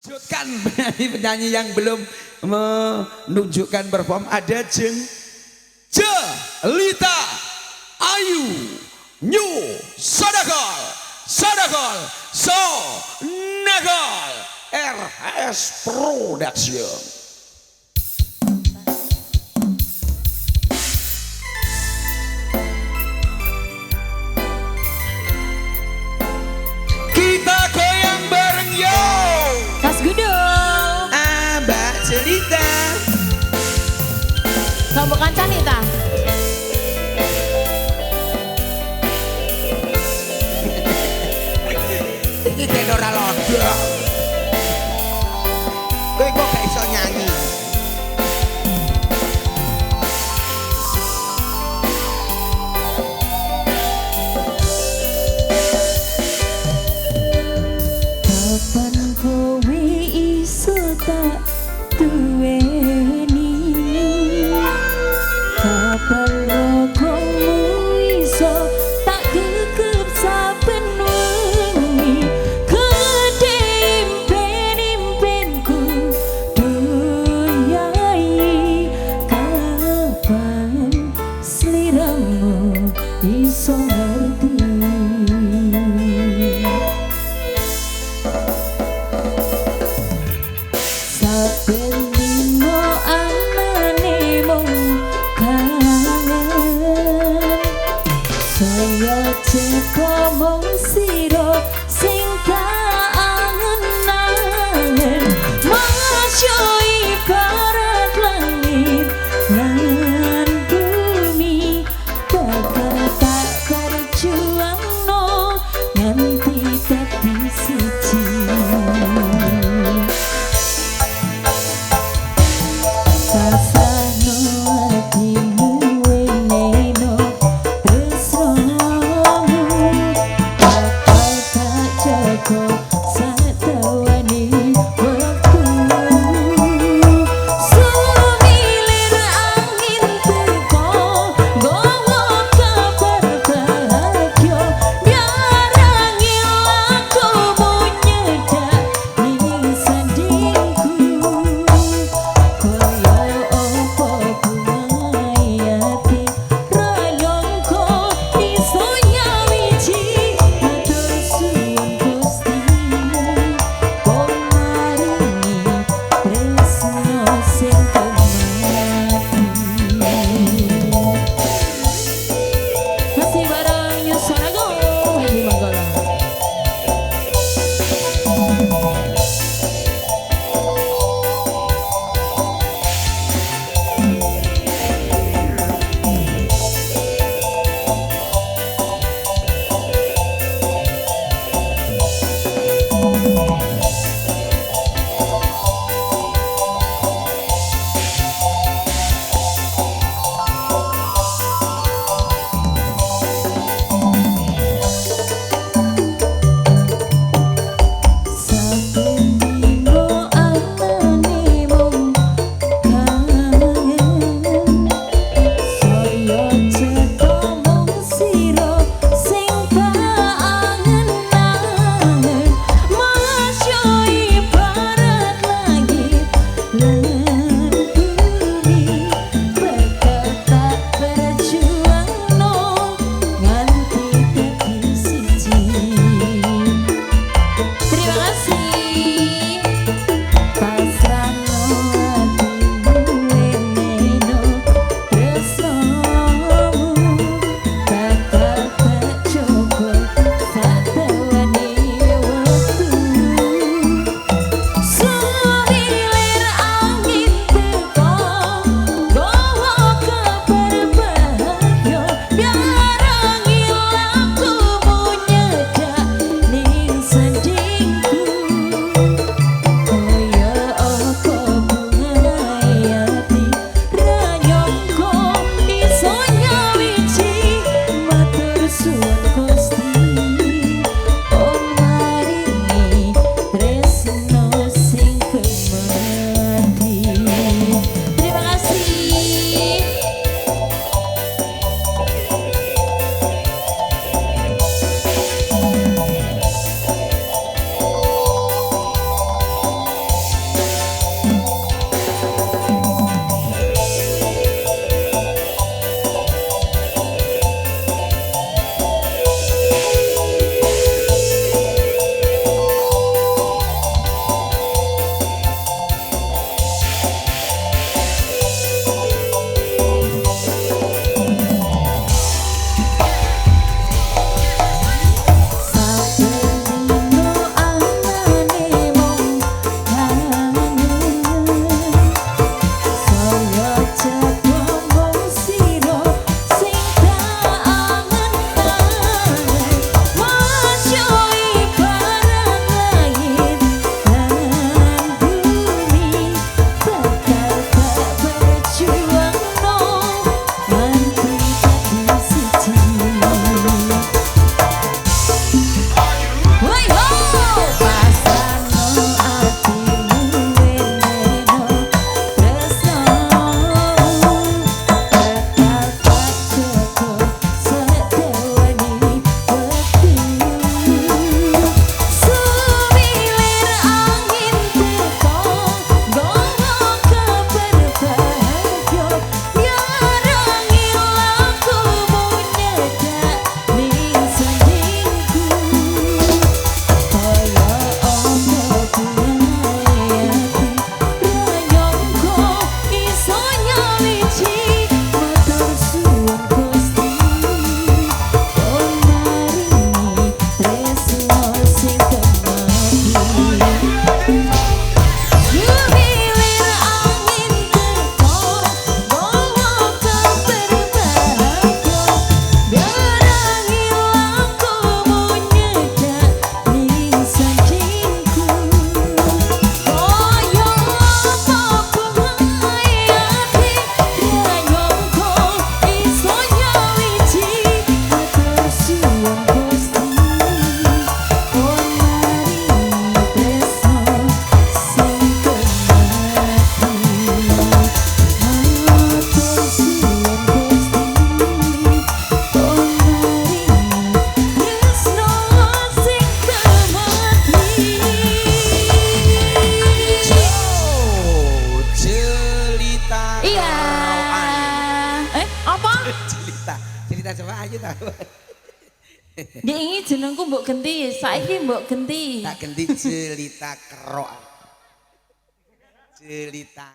Menunjukkan penyanyi yang belum menunjukkan perform ada Jelita Ayu New Sadagol Sonagol RHS Production. Kita goyang bareng yo. Mas Gudul. Mbak Jelita. Kamu kancan nih ta? Ini tenor lodo. Kowe kok gak iso nyanyi? Kapan kowe iso tak duweni? Kapan rokomu iso tak gegep saben wengi? Gede impen-impenku doyai. Kapan sliramu iso ngerti? Saben dino anane mung kangen, saya ceko mung sira sing tak angen-angen. Masya ibarat langit lan bumi, bakal tak perjuangno nganti dadi siji. Pasrahno atimu wenehno tresnamu, bakal tak jaga sadawane wektu. Cerita. Cerita coba ayo tahu. Dia ini jenengku mbok genti, saiki mbok genti. Tak ganti cerita kerok. Cerita